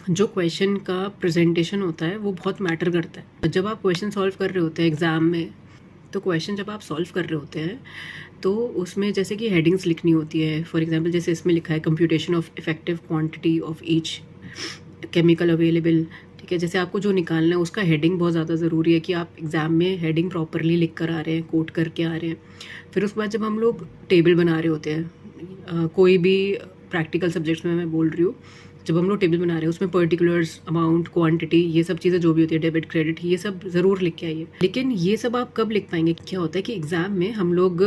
जो क्वेश्चन का प्रेजेंटेशन होता है वो बहुत मैटर करता है। जब आप क्वेश्चन सॉल्व कर रहे होते हैं एग्ज़ाम में, तो क्वेश्चन जब आप सॉल्व कर रहे होते हैं तो उसमें जैसे कि हेडिंग्स लिखनी होती है। फॉर एग्जांपल जैसे इसमें लिखा है computation of effective quantity of each chemical available. ठीक है, जैसे आपको जो निकालना है उसका हेडिंग बहुत ज़्यादा ज़रूरी है कि आप एग्ज़ाम में हेडिंग प्रॉपरली लिख कर आ रहे हैं, कोट करके आ रहे हैं। फिर उसके बाद जब हम लोग टेबल बना रहे होते हैं, कोई भी प्रैक्टिकल सब्जेक्ट्स में मैं बोल रही हूँ, जब हम लोग टेबल बना रहे हैं उसमें पर्टिकुलर्स, अमाउंट, क्वांटिटी, ये सब चीज़ें जो भी होती है, डेबिट, क्रेडिट, ये सब ज़रूर लिख के आइए। लेकिन ये सब आप कब लिख पाएंगे? क्या होता है कि एग्ज़ाम में हम लोग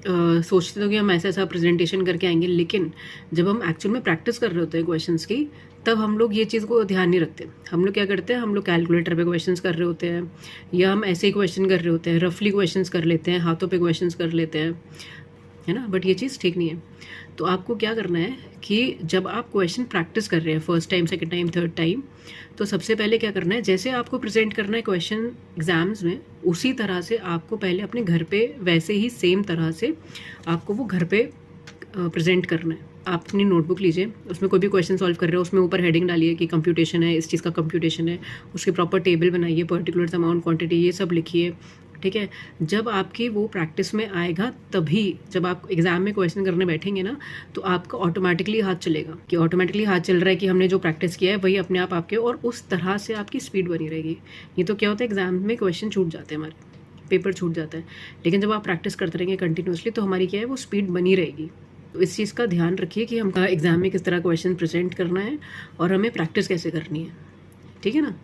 सोचते तो कि हम ऐसा ऐसा प्रेजेंटेशन करके आएंगे, लेकिन जब हम एक्चुअल में प्रैक्टिस कर रहे होते हैं क्वेश्चंस की, तब हम लोग ये चीज़ को ध्यान नहीं रखते। हम लोग क्या करते हैं, हम लोग कैलकुलेटर पे क्वेश्चंस कर रहे होते हैं, या हम ऐसे ही क्वेश्चन कर रहे होते हैं, रफली क्वेश्चंस कर लेते हैं, हाथों पे क्वेश्चंस कर लेते हैं, है ना। बट ये चीज़ ठीक नहीं है। तो आपको क्या करना है कि जब आप क्वेश्चन प्रैक्टिस कर रहे हैं first time, second time, third time, तो सबसे पहले क्या करना है, जैसे आपको प्रेजेंट करना है क्वेश्चन एग्जाम्स में, उसी तरह से आपको पहले अपने घर पे वैसे ही सेम तरह से आपको वो घर पे प्रेजेंट करना है। आप अपनी नोटबुक लीजिए, उसमें कोई भी क्वेश्चन सॉल्व कर रहे हो, उसमें ऊपर हेडिंग डालिए कि कंप्यूटेशन है, इस चीज़ का कंप्यूटेशन है, उसके प्रॉपर टेबल बनाइए, पर्टिकुलर अमाउंट, क्वांटिटी, ये सब लिखिए। ठीक है, जब आपकी वो प्रैक्टिस में आएगा, तभी जब आप एग्जाम में क्वेश्चन करने बैठेंगे ना, तो आपका ऑटोमेटिकली हाथ चलेगा, कि ऑटोमेटिकली हाथ चल रहा है कि हमने जो प्रैक्टिस किया है वही अपने आप आपके, और उस तरह से आपकी स्पीड बनी रहेगी। ये तो क्या होता है, एग्जाम में क्वेश्चन छूट जाते हैं, हमारे पेपर छूट जाता है, लेकिन जब आप प्रैक्टिस करते रहेंगे कंटिन्यूसली, तो हमारी क्या है, वो स्पीड बनी रहेगी। तो इस चीज़ का ध्यान रखिए कि हम एग्जाम में किस तरह क्वेश्चन प्रेजेंट करना है और हमें प्रैक्टिस कैसे करनी है। ठीक है ना।